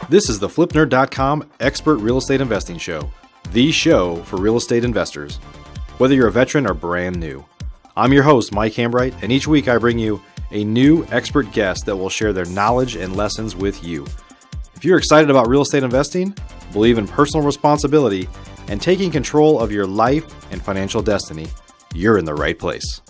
This is the FlipNerd.com Expert Real Estate Investing Show, the show for real estate investors, whether you're a veteran or brand new. I'm your host, Mike Hambright, and each week I bring you a new expert guest that will share their knowledge and lessons with you. If you're excited about real estate investing, believe in personal responsibility, and taking control of your life and financial destiny, you're in the right place.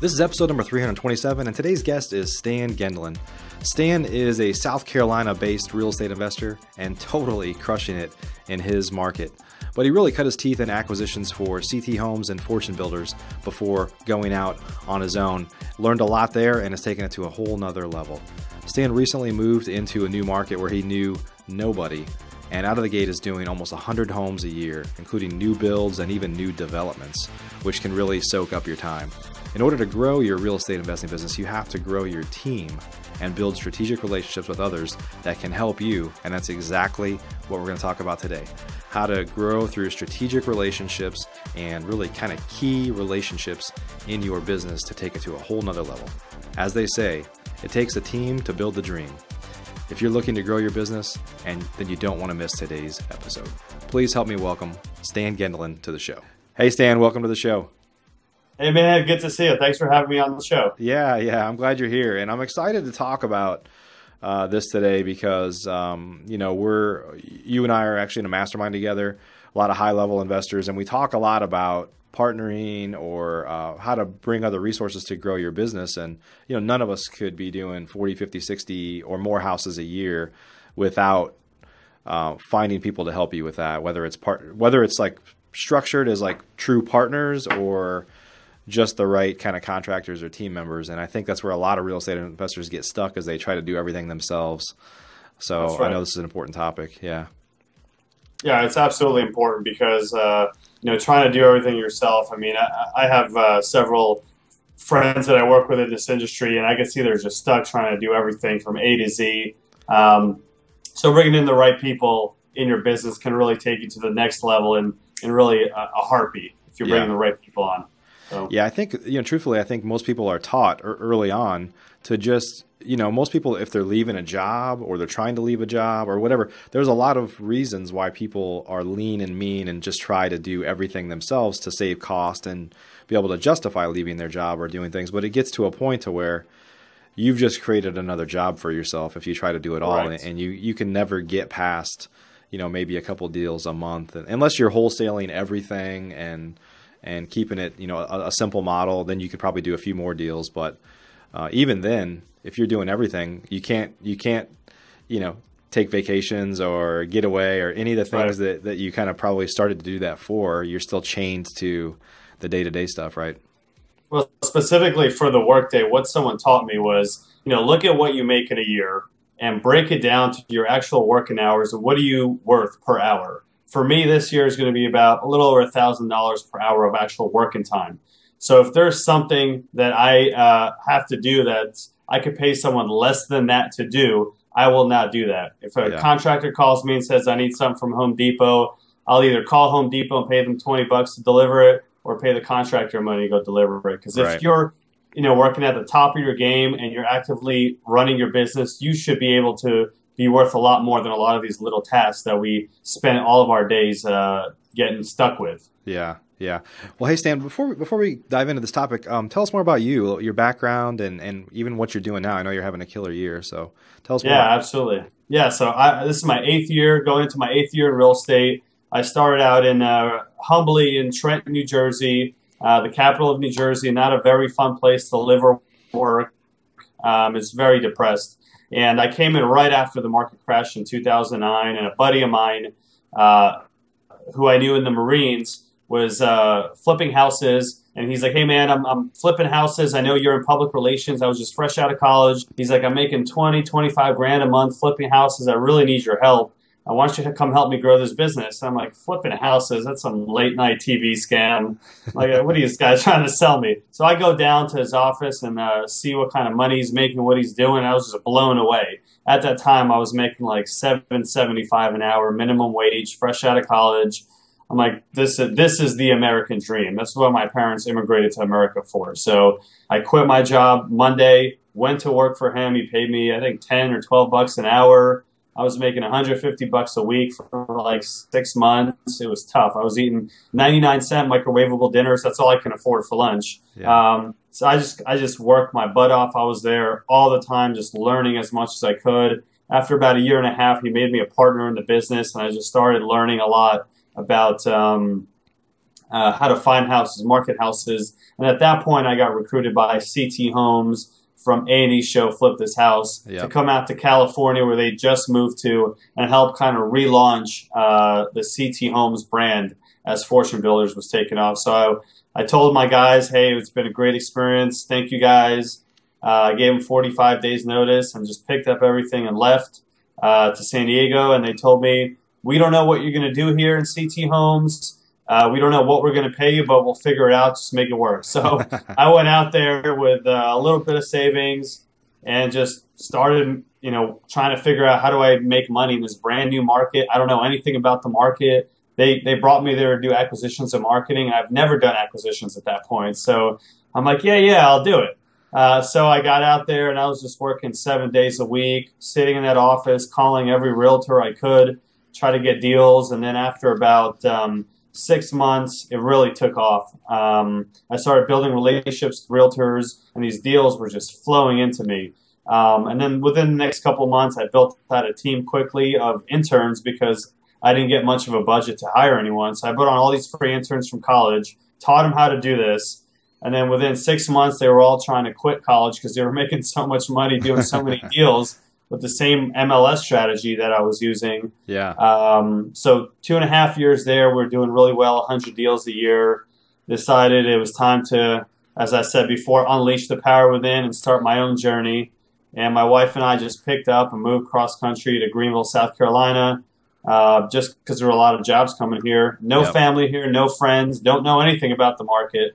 This is episode number 327, and today's guest is Stan Gendlin. Stan is a South Carolina-based real estate investor and totally crushing it in his market. But he really cut his teeth in acquisitions for CT Homes and Fortune Builders before going out on his own. Learned a lot there and has taken it to a whole nother level. Stan recently moved into a new market where he knew nobody, and out of the gate is doing almost 100 homes a year, including new builds and even new developments, which can really soak up your time. In order to grow your real estate investing business, you have to grow your team and build strategic relationships with others that can help you, and that's exactly what we're going to talk about today. How to grow through strategic relationships and really kind of key relationships in your business to take it to a whole nother level. As they say, it takes a team to build the dream. If you're looking to grow your business, and then you don't want to miss today's episode, please help me welcome Stan Gendlin to the show. Hey Stan, welcome to the show. Hey man, good to see you. Thanks for having me on the show. Yeah, I'm glad you're here, and I'm excited to talk about this today because you and I are actually in a mastermind together, a lot of high-level investors, and we talk a lot about partnering or how to bring other resources to grow your business. And none of us could be doing 40, 50, 60 or more houses a year without finding people to help you with that, whether it's like structured as like true partners or just the right kind of contractors or team members. And I think that's where a lot of real estate investors get stuck, as they try to do everything themselves. So right. I know this is an important topic. Yeah, it's absolutely important because, trying to do everything yourself. I mean, I have several friends that I work with in this industry, and I can see they're just stuck trying to do everything from A to Z. So bringing in the right people in your business can really take you to the next level in really a heartbeat if you're bringing the right people on. So. Yeah, I think, truthfully, I think most people are taught early on to just, most people, if they're leaving a job or they're trying to leave a job or whatever, there's a lot of reasons why people are lean and mean and just try to do everything themselves to save cost and be able to justify leaving their job or doing things. But it gets to a point to where you've just created another job for yourself if you try to do it all. Right. And you can never get past, maybe a couple deals a month, unless you're wholesaling everything and keeping it, a simple model. Then you could probably do a few more deals. But even then, if you're doing everything, you can't, take vacations or get away or any of the things that you kind of probably started to do that for. You're still chained to the day-to-day stuff, right? Well, specifically for the workday, what someone taught me was, look at what you make in a year and break it down to your actual working hours and what are you worth per hour. For me, this year is going to be about a little over $1,000 per hour of actual working time. So if there's something that I have to do that I could pay someone less than that to do, I will not do that. If a contractor calls me and says I need something from Home Depot, I'll either call Home Depot and pay them $20 to deliver it, or pay the contractor money to go deliver it. Because if you're working at the top of your game and you're actively running your business, you should be able to be worth a lot more than a lot of these little tasks that we spend all of our days getting stuck with. Yeah. Well, hey, Stan, before we dive into this topic, tell us more about you, your background, and even what you're doing now. I know you're having a killer year, so tell us more. Yeah, absolutely. Yeah, so this is my 8th year, going into my 8th year in real estate. I started out humbly in Trenton, New Jersey, the capital of New Jersey, not a very fun place to live or work. It's very depressed. And I came in right after the market crash in 2009, and a buddy of mine who I knew in the Marines was flipping houses. And he's like, hey, man, I'm flipping houses. I know you're in public relations. I was just fresh out of college. He's like, I'm making 20, 25 grand a month flipping houses. I really need your help. I want you to come help me grow this business. And I'm like, flipping houses? That's some late night TV scam. Like, what are these guys trying to sell me? So I go down to his office and see what kind of money he's making, what he's doing. I was just blown away. At that time, I was making like $7.75 an hour, minimum wage, fresh out of college. I'm like, this is the American dream. That's what my parents immigrated to America for. So I quit my job Monday, went to work for him. He paid me, I think, 10 or 12 bucks an hour. I was making 150 bucks a week for like 6 months. It was tough. I was eating 99-cent microwavable dinners. That's all I can afford for lunch. Yeah. So I just worked my butt off. I was there all the time, just learning as much as I could. After about a year and a half, he made me a partner in the business, and I just started learning a lot about how to find houses, market houses. And at that point, I got recruited by CT Homes from A&E show Flip This House to come out to California, where they just moved to, and help kind of relaunch the CT Homes brand as Fortune Builders was taking off. So I told my guys, hey, it's been a great experience. Thank you guys. I gave them 45 days notice and just picked up everything and left to San Diego. And they told me, we don't know what you're going to do here in CT Homes. We don't know what we're going to pay you, but we'll figure it out. Just make it work. So I went out there with a little bit of savings and just started, trying to figure out how do I make money in this brand new market. I don't know anything about the market. They brought me there to do acquisitions and marketing. I've never done acquisitions at that point. So I'm like, yeah, I'll do it. So I got out there and I was just working 7 days a week, sitting in that office, calling every realtor I could, try to get deals. And then after about 6 months, it really took off. I started building relationships with realtors, and these deals were just flowing into me. And then within the next couple of months, I built out a team quickly of interns because I didn't get much of a budget to hire anyone. So I brought on all these free interns from college, taught them how to do this. And then within 6 months, they were all trying to quit college because they were making so much money doing so many deals with the same MLS strategy that I was using. Yeah. So 2.5 years there, we're doing really well, 100 deals a year. Decided it was time to, as I said before, unleash the power within and start my own journey. And my wife and I just picked up and moved cross country to Greenville, South Carolina, just because there were a lot of jobs coming here. No family here, no friends, don't know anything about the market.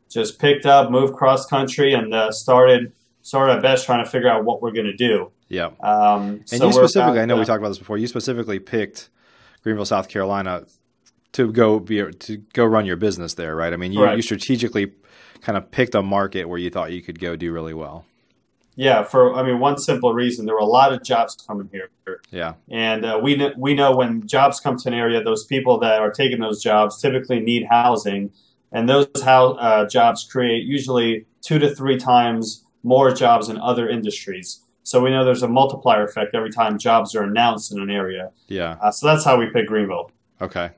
Just picked up, moved cross country, and started our best trying to figure out what we're going to do. Yeah. And you specifically, I know we talked about this before, you specifically picked Greenville, South Carolina to go run your business there, right? I mean, you strategically kind of picked a market where you thought you could go do really well. Yeah, one simple reason. There were a lot of jobs coming here. Yeah. And we know when jobs come to an area, those people that are taking those jobs typically need housing. And those jobs create usually 2 to 3 times more jobs in other industries. So we know there's a multiplier effect every time jobs are announced in an area. Yeah. So that's how we picked Greenville. Okay.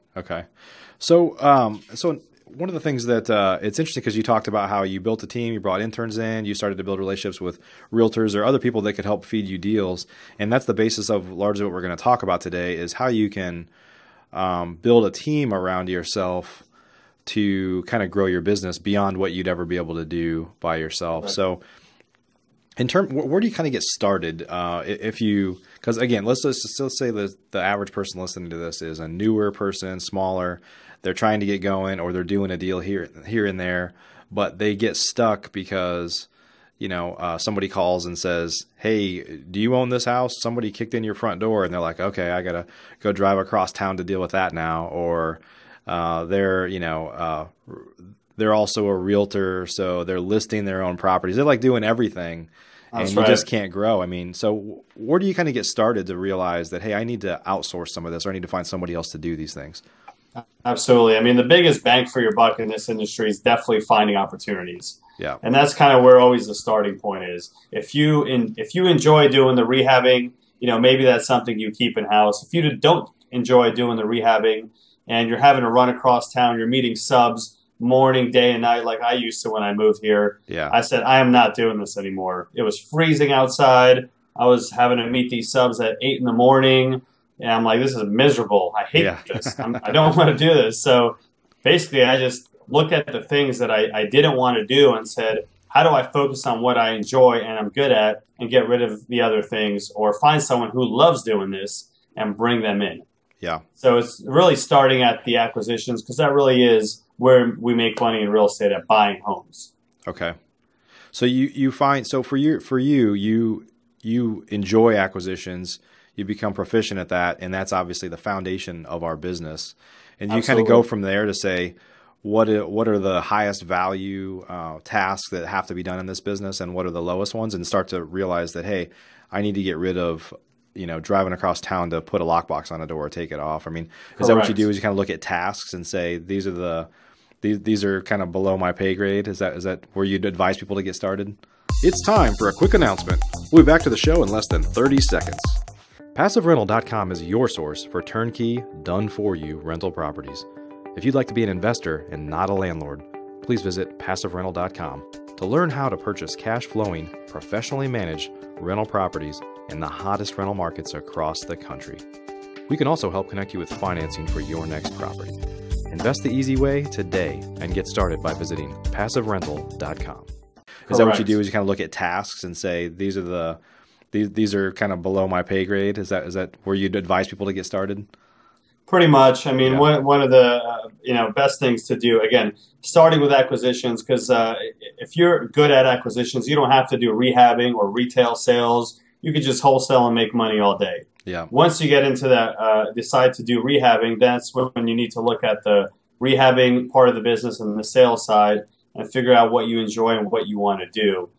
So one of the things that it's interesting because you talked about how you built a team, you brought interns in, you started to build relationships with realtors or other people that could help feed you deals. And that's the basis of largely what we're going to talk about today is how you can build a team around yourself to kind of grow your business beyond what you'd ever be able to do by yourself. Right. So where do you kind of get started? Because again, let's still say that the average person listening to this is a newer person, smaller, they're trying to get going or they're doing a deal here and there, but they get stuck because, somebody calls and says, hey, do you own this house? Somebody kicked in your front door and they're like, okay, I got to go drive across town to deal with that now. Or, they're also a realtor, so they're listing their own properties. They're like doing everything, and you just can't grow. I mean, so where do you kind of get started to realize that, hey, I need to outsource some of this, or I need to find somebody else to do these things? Absolutely. I mean, the biggest bang for your buck in this industry is definitely finding opportunities. Yeah. And that's kind of where always the starting point is. If you enjoy doing the rehabbing, maybe that's something you keep in house. If you don't enjoy doing the rehabbing and you're having to run across town, you're meeting subs morning, day, and night like I used to when I moved here. Yeah. I said, I am not doing this anymore. It was freezing outside. I was having to meet these subs at 8 in the morning. And I'm like, this is miserable. I hate this. I don't want to do this. So basically, I just looked at the things that I didn't want to do and said, how do I focus on what I enjoy and I'm good at and get rid of the other things, or find someone who loves doing this and bring them in? Yeah. So it's really starting at the acquisitions, because that really is where we make money in real estate, at buying homes. Okay. So you find, so for you enjoy acquisitions, you become proficient at that, and that's obviously the foundation of our business. And you kind of go from there to say, what are the highest value tasks that have to be done in this business, and what are the lowest ones, and start to realize that, hey, I need to get rid of, driving across town to put a lockbox on a door or take it off. I mean, is that what you do? Is you kind of look at tasks and say, these are kind of below my pay grade? Is that where you'd advise people to get started? It's time for a quick announcement. We'll be back to the show in less than 30 seconds. PassiveRental.com is your source for turnkey, done-for-you rental properties. If you'd like to be an investor and not a landlord, please visit PassiveRental.com to learn how to purchase cash-flowing, professionally managed rental properties in the hottest rental markets across the country. We can also help connect you with financing for your next property. Invest the easy way today and get started by visiting PassiveRental.com. Is that what you do? Is you kind of look at tasks and say, these are kind of below my pay grade? Is that where you'd advise people to get started? Pretty much. I mean, one of the best things to do, again, starting with acquisitions, because if you're good at acquisitions, you don't have to do rehabbing or retail sales. You could just wholesale and make money all day. Yeah. Once you get into that, decide to do rehabbing, that's when you need to look at the rehabbing part of the business and the sales side and figure out what you enjoy and what you want to do.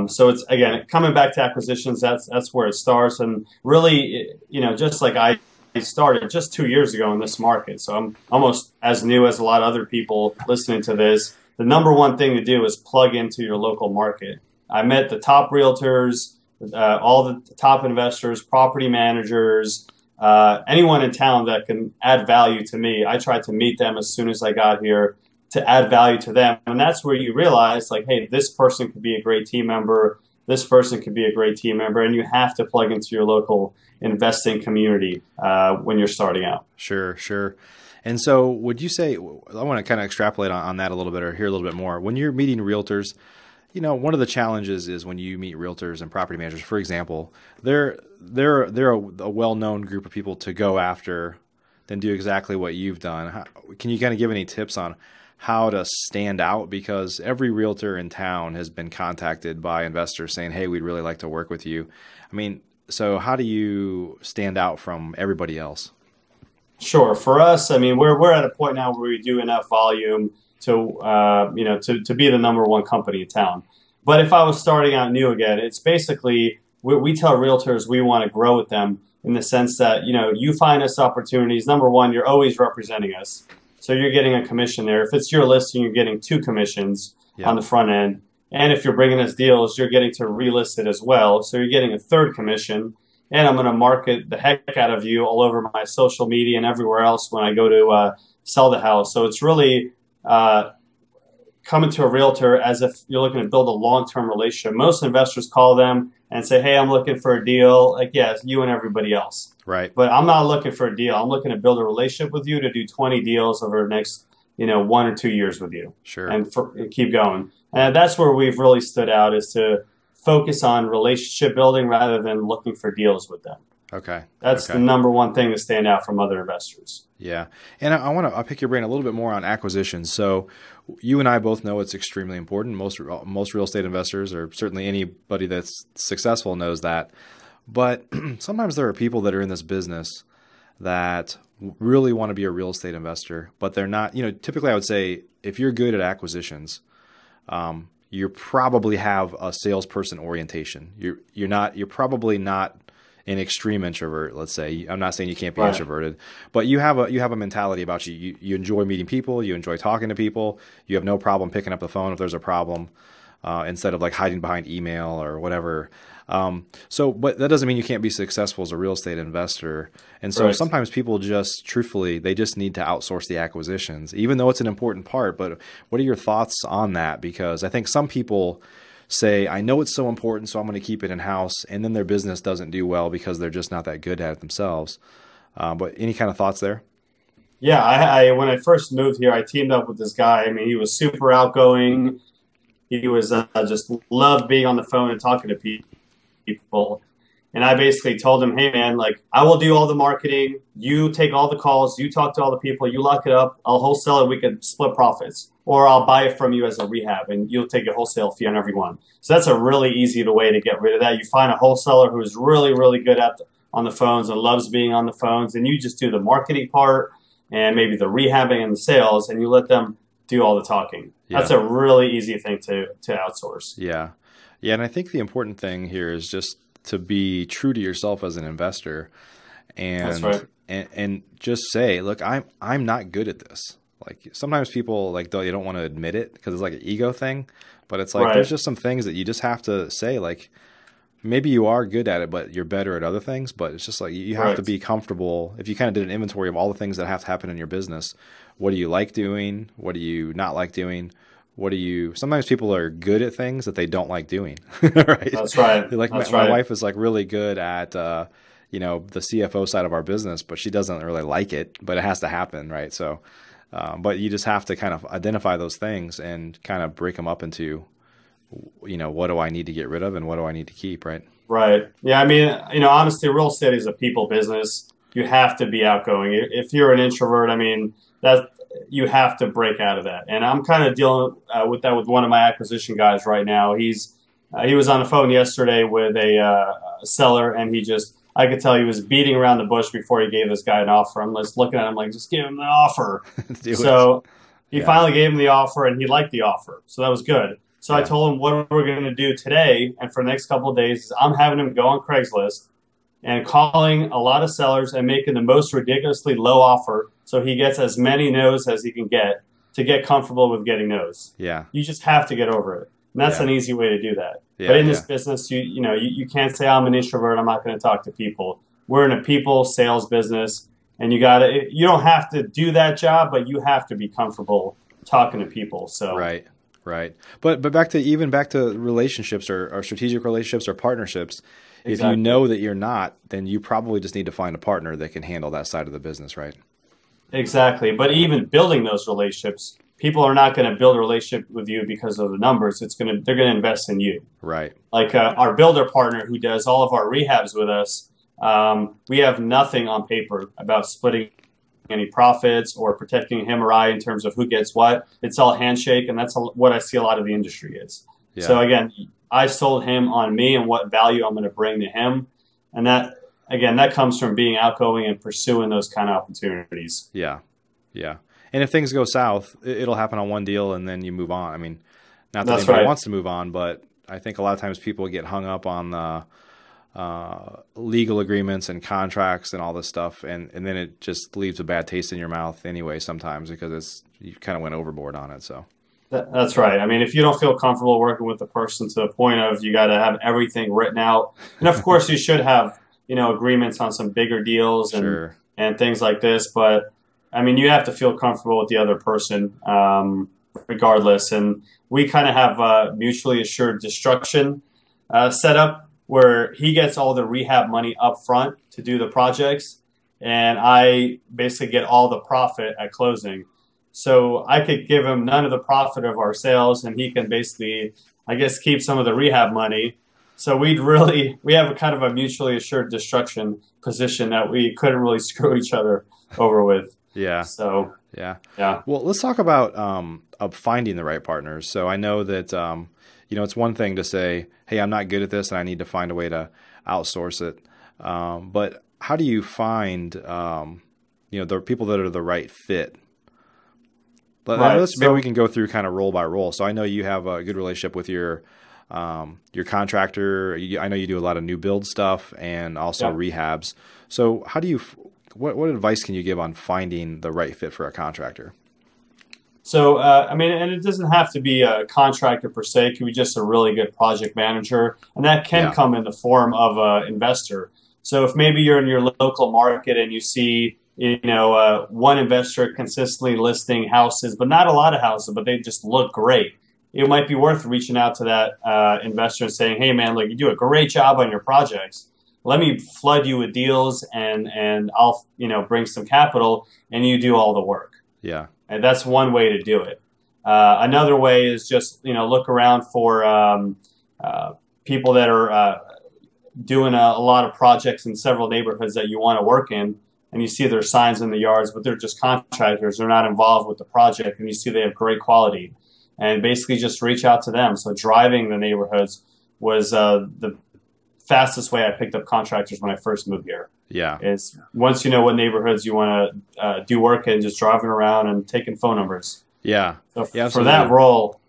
So it's, again, coming back to acquisitions, that's where it starts. And really, just like I started just 2 years ago in this market, so I'm almost as new as a lot of other people listening to this. The number one thing to do is plug into your local market. I met the top realtors, all the top investors, property managers, anyone in town that can add value to me. I tried to meet them as soon as I got here to add value to them. And that's where you realize, like, hey, this person could be a great team member. This person could be a great team member. And you have to plug into your local investing community when you're starting out. Sure. And so would you say, I want to kind of extrapolate on that a little bit or hear a little bit more. When you're meeting realtors, one of the challenges is when you meet realtors and property managers, for example, they're a well-known group of people to go after, then do exactly what you've done. Can you kind of give any tips on how to stand out? Because every realtor in town has been contacted by investors saying, hey, we'd really like to work with you. I mean, so how do you stand out from everybody else? Sure. For us, I mean, we're at a point now where we do enough volume to be the number one company in town. But if I was starting out new again, it's basically, we tell realtors we want to grow with them in the sense that, you find us opportunities. Number one, you're always representing us. So you're getting a commission there. If it's your listing, you're getting 2 commissions on the front end. And if you're bringing us deals, you're getting to relist it as well. So you're getting a 3rd commission. And I'm going to market the heck out of you all over my social media and everywhere else when I go to sell the house. So it's really coming to a realtor as if you're looking to build a long-term relationship. Most investors call them and say, hey, I'm looking for a deal. Like, yes, you and everybody else. Right. But I'm not looking for a deal. I'm looking to build a relationship with you to do 20 deals over the next, 1 or 2 years with you. Sure. And keep going. And that's where we've really stood out, is to focus on relationship building rather than looking for deals with them. Okay. That's the number one thing to stand out from other investors. Yeah. And I'll pick your brain a little bit more on acquisitions. So you and I both know it's extremely important. Most real estate investors, or certainly anybody that's successful, knows that. But sometimes there are people that are in this business that really want to be a real estate investor, but they're not. Typically I would say if you're good at acquisitions, you probably have a salesperson orientation. You're probably not an extreme introvert, let's say. I'm not saying you can't be introverted, but you have a mentality about you. You enjoy meeting people. You enjoy talking to people. You have no problem picking up the phone if there's a problem, instead of like hiding behind email or whatever. But that doesn't mean you can't be successful as a real estate investor. And so sometimes people truthfully, they just need to outsource the acquisitions, even though it's an important part. But what are your thoughts on that? Because I think some people say, I know it's so important, so I'm going to keep it in-house, and then their business doesn't do well because they're just not that good at it themselves. But any kind of thoughts there? Yeah, I when I first moved here, I teamed up with this guy. I mean, he was super outgoing. He was just loved being on the phone and talking to people. And I basically told him, hey, man, like, I will do all the marketing. You take all the calls. You talk to all the people. You lock it up. I'll wholesale it. We can split profits. Or I'll buy it from you as a rehab, and you'll take a wholesale fee on every one. So that's a really easy way to get rid of that. You find a wholesaler who's really, really good on the phones and loves being on the phones, and you just do the marketing part and maybe the rehabbing and the sales, and you let them do all the talking. Yeah. That's a really easy thing to outsource. Yeah. Yeah. And I think the important thing here is just to be true to yourself as an investor That's and, right. and just say, look, I'm not good at this. Like sometimes people like, they don't want to admit it because it's like an ego thing, but it's like, there's Right. just some things that you just have to say, like, maybe you are good at it, but you're better at other things. But it's just like you have to Right. be comfortable. If you kind of did an inventory of all the things that have to happen in your business, what do you like doing? What do you not like doing? What do you? Sometimes people are good at things that they don't like doing, right? That's right. Like That's my right. wife is like really good at the CFO side of our business, but she doesn't really like it. But it has to happen, right? So, but you just have to kind of identify those things and kind of break them up into what do I need to get rid of and what do I need to keep, right? Right. Yeah. I mean, honestly, real estate is a people business. You have to be outgoing. If you're an introvert, I mean, that you have to break out of that. And I'm kind of dealing with that with one of my acquisition guys right now. He was on the phone yesterday with a seller, and I could tell he was beating around the bush before he gave this guy an offer. I'm just looking at him like, just give him an offer. Do it. So he Yeah. finally gave him the offer, and he liked the offer. So that was good. So I Yeah. told him what we're going to do today and for the next couple of days is I'm having him go on Craigslist and calling a lot of sellers and making the most ridiculously low offer so he gets as many no's as he can get to get comfortable with getting no's. Yeah. You just have to get over it. And that's Yeah. an easy way to do that. Yeah, But in this yeah. business, you can't say I'm an introvert, I'm not going to talk to people. We're in a people sales business, and you don't have to do that job, but you have to be comfortable talking to people. So Right. Right. But back to relationships or strategic relationships or partnerships, if you exactly. know that you're not, then you probably just need to find a partner that can handle that side of the business, right? Exactly. But even building those relationships, people are not going to build a relationship with you because of the numbers. They're going to invest in you. Right. Like our builder partner who does all of our rehabs with us, we have nothing on paper about splitting any profits or protecting him or I in terms of who gets what. It's all handshake, and that's what I see a lot of the industry is. Yeah. So again, I sold him on me and what value I'm going to bring to him, and that comes from being outgoing and pursuing those kind of opportunities. Yeah. Yeah. And if things go south, it'll happen on one deal and then you move on. I mean, not that That's anybody right. wants to move on, but I think a lot of times people get hung up on the legal agreements and contracts and all this stuff, and then it just leaves a bad taste in your mouth anyway sometimes because you kind of went overboard on it. So That's right. I mean, if you don't feel comfortable working with the person to the point of you got to have everything written out, and of course you should have agreements on some bigger deals sure. and things like this, but I mean, you have to feel comfortable with the other person regardless. And we kind of have a mutually assured destruction set up where he gets all the rehab money up front to do the projects, and I basically get all the profit at closing. So I could give him none of the profit of our sales, and he can basically, I guess, keep some of the rehab money. So we have a kind of a mutually assured destruction position that we couldn't really screw each other over with. Yeah. So Yeah. yeah. Well, let's talk about of finding the right partners. So I know that it's one thing to say, "Hey, I'm not good at this, and I need to find a way to outsource it." But how do you find the people that are the right fit? But Right. maybe we can go through kind of role by role. So I know you have a good relationship with your contractor. I know you do a lot of new build stuff and also rehabs. So how do you? What advice can you give on finding the right fit for a contractor? So, I mean, and it doesn't have to be a contractor per se. It can be just a really good project manager. And that can come in the form of an investor. So if maybe you're in your local market and you see, one investor consistently listing houses, but not a lot of houses, but they just look great. It might be worth reaching out to that investor and saying, "Hey, man, look, you do a great job on your projects. Let me flood you with deals and I'll, bring some capital and you do all the work." Yeah. And that's one way to do it. Another way is just, look around for people that are doing a lot of projects in several neighborhoods that you want to work in, and you see their signs in the yards, but they're just contractors. They're not involved with the project, and you see they have great quality. And basically just reach out to them. So driving the neighborhoods was the fastest way I picked up contractors when I first moved here. Yeah. Is once you know what neighborhoods you want to do work in, just driving around and taking phone numbers. Yeah. So Yeah, for absolutely. that role,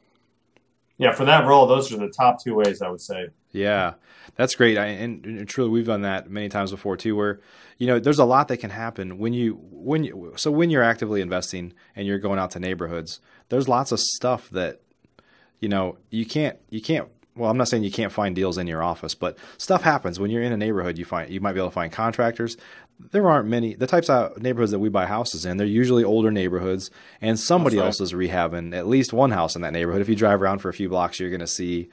yeah, for that role, those are the top two ways I would say. Yeah, that's great. And truly, we've done that many times before too, where, there's a lot that can happen when you're actively investing and you're going out to neighborhoods, there's lots of stuff that, you can't, well, I'm not saying you can't find deals in your office, but stuff happens when you're in a neighborhood. You might be able to find contractors. There aren't many, the types of neighborhoods that we buy houses in, they're usually older neighborhoods, and That's somebody right. else is rehabbing at least one house in that neighborhood. If you drive around for a few blocks, you're going to see,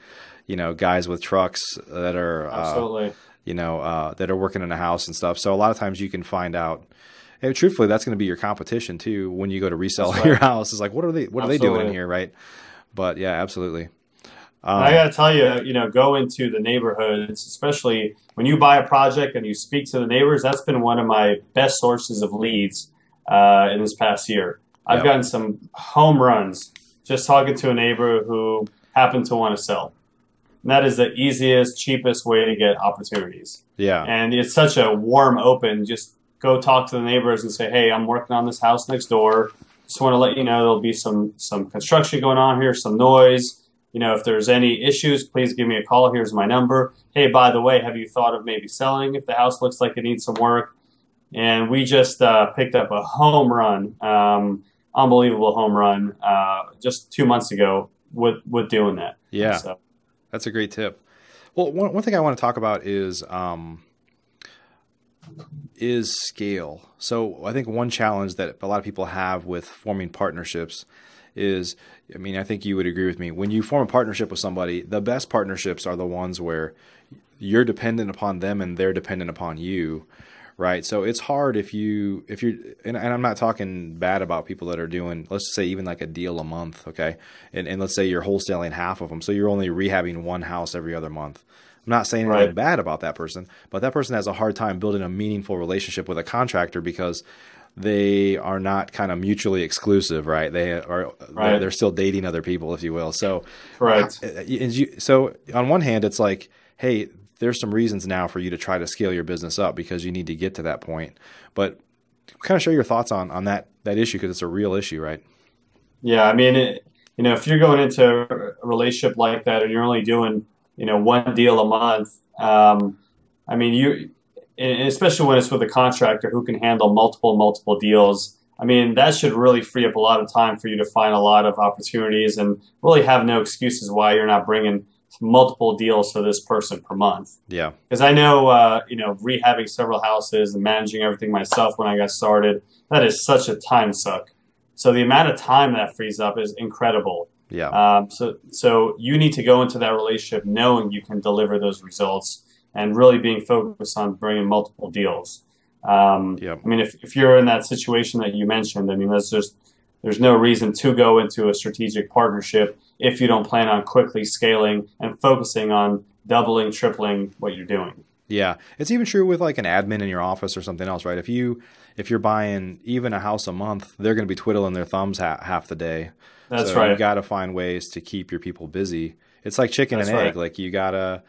guys with trucks that are, Absolutely. that are working in a house and stuff. So a lot of times you can find out, and truthfully, that's going to be your competition too when you go to resell That's your right. house. It's like, what are they doing in Absolutely. here, right? But yeah, absolutely. And I got to tell you, go into the neighborhoods, especially when you buy a project and you speak to the neighbors. That's been one of my best sources of leads in this past year. I've Yeah, gotten some home runs just talking to a neighbor who happened to want to sell. And that is the easiest, cheapest way to get opportunities. yeah, And it's such a warm open. Just go talk to the neighbors and say, "Hey, I'm working on this house next door. Just want to let you know there'll be some construction going on here, some noise. If there's any issues, please give me a call. Here's my number. Hey, by the way, have you thought of maybe selling if the house looks like it needs some work?" And we just picked up a home run, unbelievable home run, just 2 months ago with doing that. yeah. So That's a great tip. Well, one thing I want to talk about is scale. So I think one challenge that a lot of people have with forming partnerships is, I mean, I think you would agree with me. When you form a partnership with somebody, the best partnerships are the ones where you're dependent upon them and they're dependent upon you, right? So it's hard if you're, and I'm not talking bad about people that are doing, let's say even like a deal a month, okay? And let's say you're wholesaling half of them, so you're only rehabbing one house every other month. I'm not saying anything right, bad about that person, but that person has a hard time building a meaningful relationship with a contractor because they are not kind of mutually exclusive, right? right, They're still dating other people, if you will. So, correct. so on one hand, it's like, hey, there's some reasons now for you to try to scale your business up because you need to get to that point. But kind of share your thoughts on that issue because it's a real issue, right? Yeah, I mean, if you're going into a relationship like that and you're only doing, one deal a month, I mean, and especially when it's with a contractor who can handle multiple deals. I mean, that should really free up a lot of time for you to find a lot of opportunities and really have no excuses why you're not bringing multiple deals to this person per month. Yeah. Because I know, rehabbing several houses and managing everything myself when I got started, that is such a time suck. So the amount of time that frees up is incredible. Yeah. So you need to go into that relationship knowing you can deliver those results and really being focused on bringing multiple deals. Yep. I mean, if you're in that situation that you mentioned, I mean, there's no reason to go into a strategic partnership if you don't plan on quickly scaling and focusing on doubling, tripling what you're doing. Yeah. It's even true with like an admin in your office or something else, right? If you're buying even a house a month, they're going to be twiddling their thumbs half the day. That's So you right. got to find ways to keep your people busy. It's like chicken That's and egg. right. Like you gotta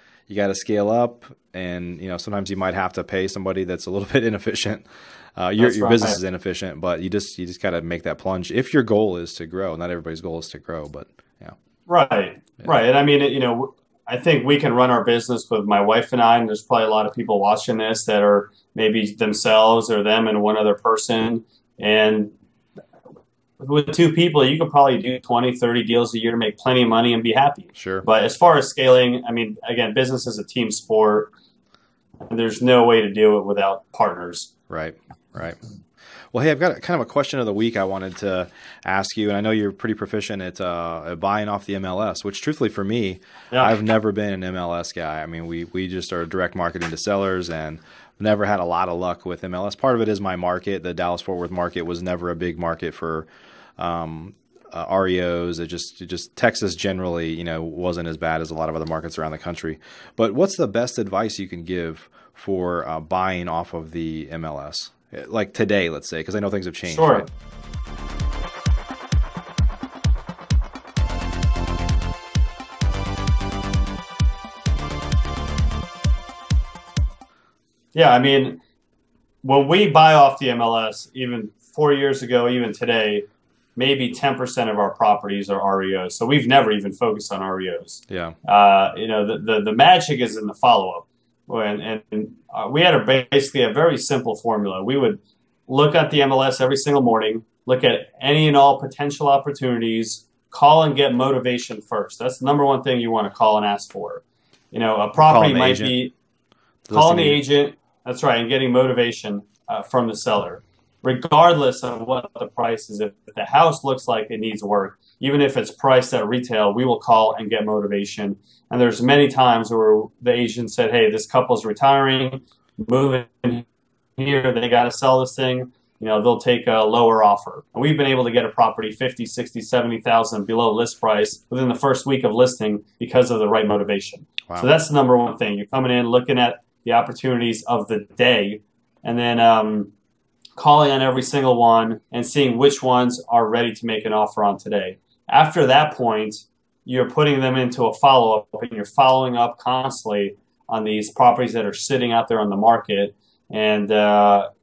scale up, and sometimes you might have to pay somebody that's a little bit inefficient. That's Your business right. is inefficient, but you just got to make that plunge if your goal is to grow. Not everybody's goal is to grow, but yeah, Right. yeah, Right. And I mean, I think we can run our business with my wife and I, and there's probably a lot of people watching this that are maybe themselves or them and one other person. And with two people, you could probably do 20, 30 deals a year to make plenty of money and be happy. sure, But as far as scaling, I mean, again, business is a team sport. And there's no way to do it without partners. right, right. Well, hey, I've got kind of a question of the week I wanted to ask you, and I know you're pretty proficient at buying off the MLS, which truthfully for me, Yeah. I've never been an MLS guy. I mean, we just are direct marketing to sellers and never had a lot of luck with MLS. Part of it is my market. The Dallas-Fort Worth market was never a big market for REOs. It just Texas generally, wasn't as bad as a lot of other markets around the country. But what's the best advice you can give for buying off of the MLS? Like today, let's say, because I know things have changed. Sure. Right? Yeah, I mean, when we buy off the MLS, even 4 years ago, even today, maybe 10% of our properties are REOs. So we've never even focused on REOs. Yeah. The magic is in the follow-up. We had basically a very simple formula. We would look at the MLS every single morning, look at any and all potential opportunities, call and get motivation first. That's the number one thing you want to call and ask for. A property might be calling the agent. That's right, and getting motivation from the seller, regardless of what the price is. If the house looks like it needs work, even if it's priced at retail, we will call and get motivation. And there's many times where the agent said, hey, this couple's retiring, moving here, they got to sell this thing. They'll take a lower offer. And we've been able to get a property 50, 60, 70,000 below list price within the first week of listing because of the right motivation. Wow. So that's the number one thing. You're coming in, looking at the opportunities of the day, and then calling on every single one and seeing which ones are ready to make an offer on today. After that point, you're putting them into a follow-up, and you're following up constantly on these properties that are sitting out there on the market. And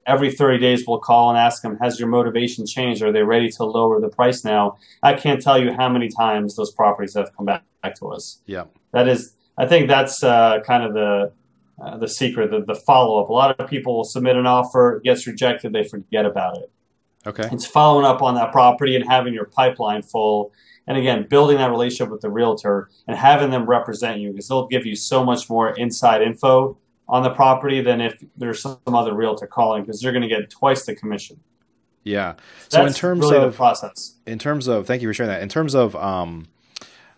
every 30 days, we'll call and ask them, has your motivation changed? Are they ready to lower the price now? I can't tell you how many times those properties have come back to us. Yeah. I think that's kind of the secret, the follow-up. A lot of people will submit an offer, it gets rejected, they forget about it. Okay. It's following up on that property and having your pipeline full. And again, building that relationship with the realtor and having them represent you, because they'll give you so much more inside info on the property than if there's some other realtor calling, because you're going to get twice the commission. Yeah. So that's really the process. In terms of, thank you for sharing that. In terms of,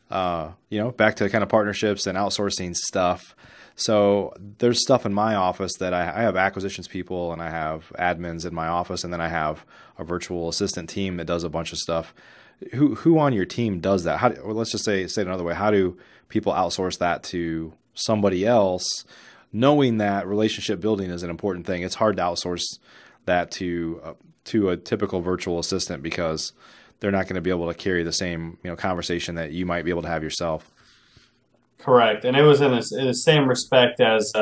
back to kind of partnerships and outsourcing stuff. So there's stuff in my office that I have acquisitions people and I have admins in my office, and then I have a virtual assistant team that does a bunch of stuff. Who on your team does that? Let's just say it another way. How do people outsource that to somebody else, knowing that relationship building is an important thing? It's hard to outsource that to a typical virtual assistant because they're not going to be able to carry the same conversation that you might be able to have yourself. Correct, and it was in the same respect as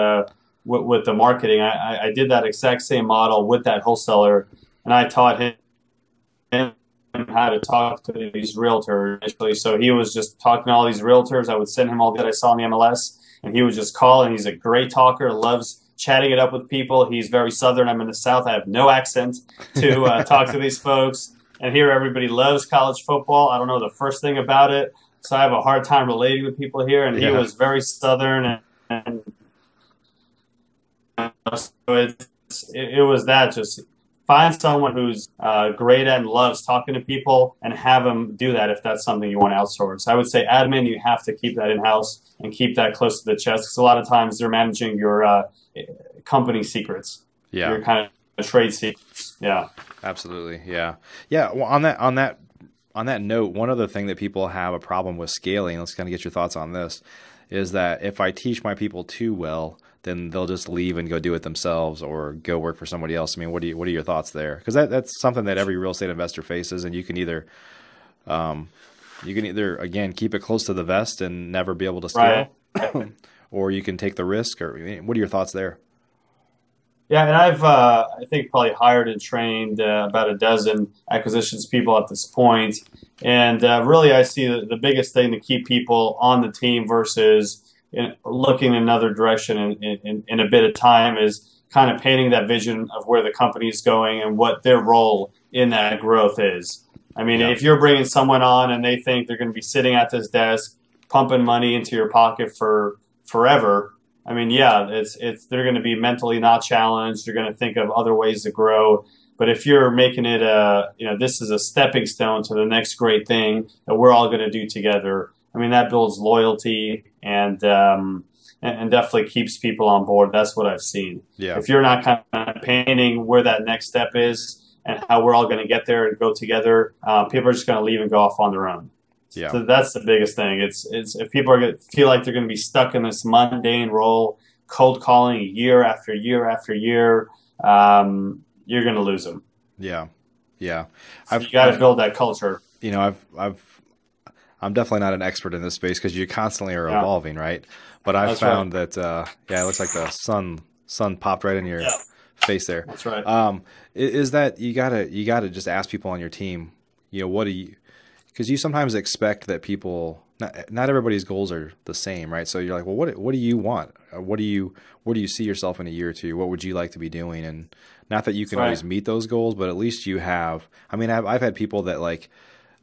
with the marketing. I did that exact same model with that wholesaler, and I taught him how to talk to these realtors initially. So he was just talking to all these realtors. I would send him all that I saw in the MLS, and he would just call, and he's a great talker, loves chatting it up with people. He's very Southern. I'm in the South. I have no accent to talk to these folks. And here everybody loves college football. I don't know the first thing about it, so I have a hard time relating with people here. And he was very Southern, and so it was that. Just find someone who's great at and loves talking to people, and have them do that if that's something you want to outsource. I would say admin, you have to keep that in-house and keep that close to the chest, because a lot of times they're managing your company secrets, your kind of trade secrets. Yeah, absolutely. Yeah. Well, on that note, one other thing that people have a problem with scaling, let's kind of get your thoughts on this, is that if I teach my people too well, then they'll just leave and go do it themselves or go work for somebody else. I mean, what are your thoughts there? Because that's something that every real estate investor faces, and you can either again keep it close to the vest and never be able to scale, right. Or you can take the risk. Or what are your thoughts there? Yeah, and I've I think probably hired and trained about a dozen acquisitions people at this point, and really I see the biggest thing to keep people on the team versus looking in another direction in a bit of time is kind of painting that vision of where the company is going and what their role in that growth is. I mean, if you're bringing someone on and they think they're going to be sitting at this desk pumping money into your pocket for forever, I mean, they're going to be mentally not challenged. They're going to think of other ways to grow. But if you're making it this is a stepping stone to the next great thing that we're all going to do together, I mean, that builds loyalty and definitely keeps people on board. That's what I've seen. Yeah. If you're not kind of painting where that next step is and how we're all going to get there and go together, people are just going to leave and go off on their own. Yeah. So that's the biggest thing. It's if people are feel like they're going to be stuck in this mundane role, cold calling year after year after year, you're going to lose them. Yeah. So you got to build that culture. I'm definitely not an expert in this space because you constantly are evolving, right? But I've found that it looks like the sun popped right in your face there. That's right. Is that you gotta just ask people on your team, what do you, because you sometimes expect that people, not everybody's goals are the same, right? So you're like, well, what do you want? Where do you see yourself in a year or two? What would you like to be doing? And not that you can always meet those goals, but at least you have, I mean, I've had people that like,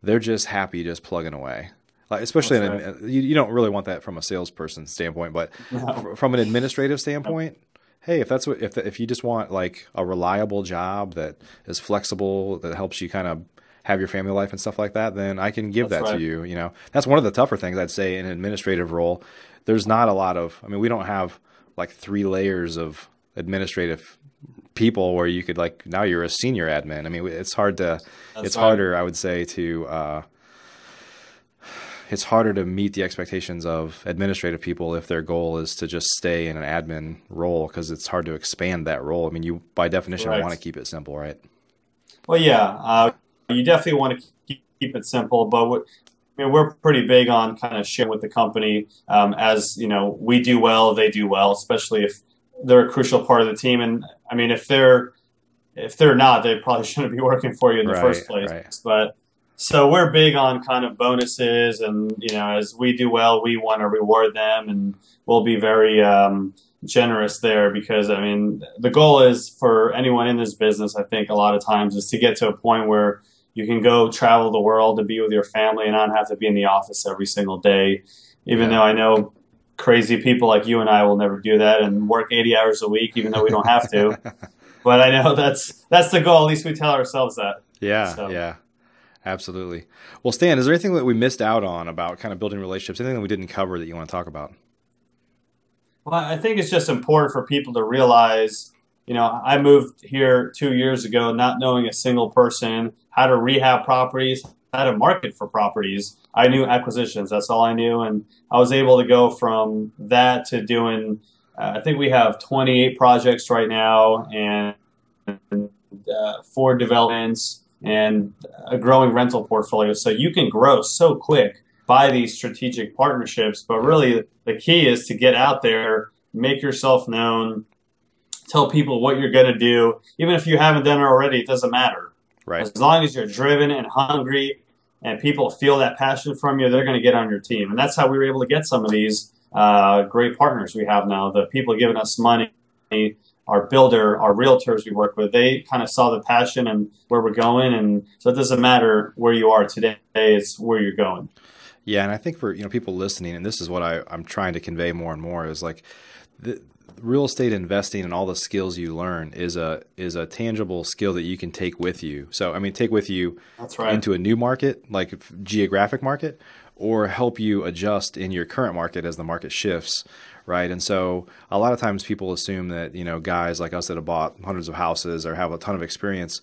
they're just happy just plugging away. Like, especially you don't really want that from a salesperson standpoint, but from an administrative standpoint, hey, if you just want like a reliable job that is flexible, that helps you kind of have your family life and stuff like that, then I can give that to you. That's one of the tougher things I'd say in an administrative role. There's not a lot of, I mean, we don't have like 3 layers of administrative people where you could like, now you're a senior admin. I mean, it's harder, I would say, it's harder to meet the expectations of administrative people if their goal is to just stay in an admin role, because it's hard to expand that role. I mean, you by definition want to keep it simple, right? Well, yeah, you definitely want to keep it simple, but we're pretty big on kind of sharing with the company. As we do well, they do well, especially if they're a crucial part of the team. And I mean, if they're not, they probably shouldn't be working for you in the first place. Right. But so we're big on kind of bonuses, and as we do well, we want to reward them, and we'll be very generous there, because I mean, the goal is for anyone in this business, I think a lot of times, is to get to a point where you can go travel the world and be with your family and not have to be in the office every single day. Even though I know crazy people like you and I will never do that and work 80 hours a week, even though we don't have to. But I know that's the goal. At least we tell ourselves that. Yeah, absolutely. Well, Stan, is there anything that we missed out on about kind of building relationships? Anything that we didn't cover that you want to talk about? Well, I think it's just important for people to realize, I moved here 2 years ago not knowing a single person, how to rehab properties, how to market for properties. I knew acquisitions. That's all I knew. And I was able to go from that to doing, I think we have 28 projects right now, and 4 developments and a growing rental portfolio. So you can grow so quick by these strategic partnerships. But really the key is to get out there, make yourself known, tell people what you're going to do. Even if you haven't done it already, it doesn't matter. Right. As long as you're driven and hungry and people feel that passion from you, they're going to get on your team. And that's how we were able to get some of these great partners we have now. The people giving us money, our builder, our realtors we work with, they kind of saw the passion and where we're going. And so it doesn't matter where you are today, it's where you're going. Yeah, and I think for people listening, and this is what I'm trying to convey more and more, is like the real estate investing and all the skills you learn is a tangible skill that you can take with you. So I mean, take with you into a new market, like geographic market, or help you adjust in your current market as the market shifts, right? And so a lot of times people assume that guys like us that have bought hundreds of houses or have a ton of experience,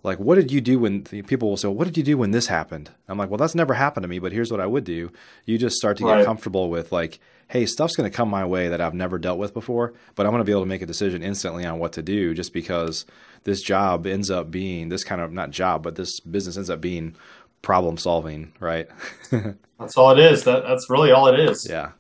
like, what did you do when people will say, what did you do when this happened? I'm like, well, that's never happened to me, but here's what I would do. You just start to get comfortable with like, hey, stuff's going to come my way that I've never dealt with before, but I'm going to be able to make a decision instantly on what to do, just because this job ends up being this kind of, not job, but this business ends up being problem solving, right? That's all it is. That's really all it is. Yeah.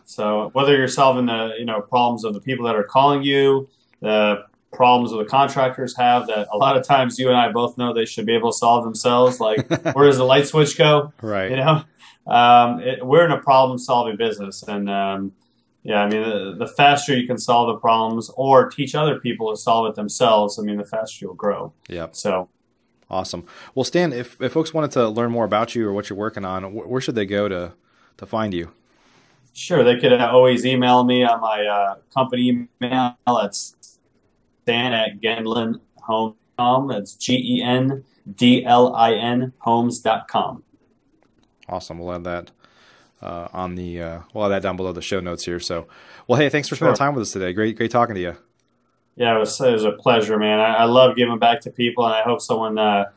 So whether you're solving the problems of the people that are calling you, the problems that the contractors have that a lot of times you and I both know they should be able to solve themselves, like where does the light switch go? Right. We're in a problem-solving business, and I mean, the faster you can solve the problems or teach other people to solve it themselves, I mean, the faster you'll grow. Yeah. So awesome. Well, Stan, if folks wanted to learn more about you or what you're working on, where should they go to find you? Sure, they could always email me on my company email. That's Stan@GendlinHomes.com. That's GENDLIN homes.com. Awesome. We'll add that we'll add that down below the show notes here. So, well, hey, thanks for spending time with us today. Great talking to you. Yeah, it was a pleasure, man. I love giving back to people, and I hope a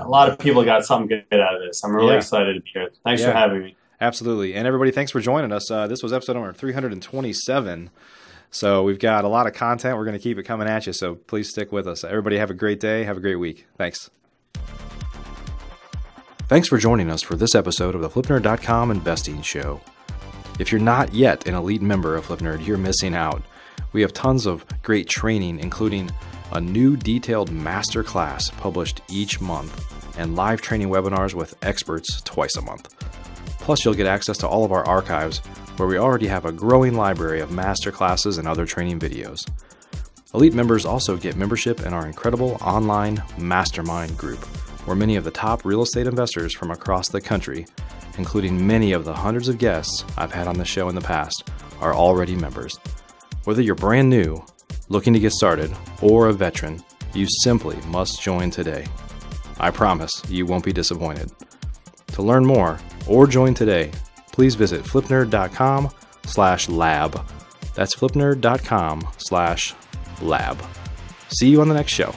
lot of people got something good out of this. I'm really excited to be here. Thanks for having me. Absolutely. And everybody, thanks for joining us. This was episode number 327. So we've got a lot of content. We're going to keep it coming at you. So please stick with us. Everybody have a great day. Have a great week. Thanks. Thanks for joining us for this episode of the FlipNerd.com Investing Show. If you're not yet an elite member of FlipNerd, you're missing out. We have tons of great training, including a new detailed masterclass published each month, and live training webinars with experts twice a month. Plus, you'll get access to all of our archives, where we already have a growing library of masterclasses and other training videos. Elite members also get membership in our incredible online mastermind group, where many of the top real estate investors from across the country, including many of the hundreds of guests I've had on the show in the past, are already members. Whether you're brand new, looking to get started, or a veteran, you simply must join today. I promise you won't be disappointed. To learn more or join today, please visit flipnerd.com/lab. That's flipnerd.com/lab. See you on the next show.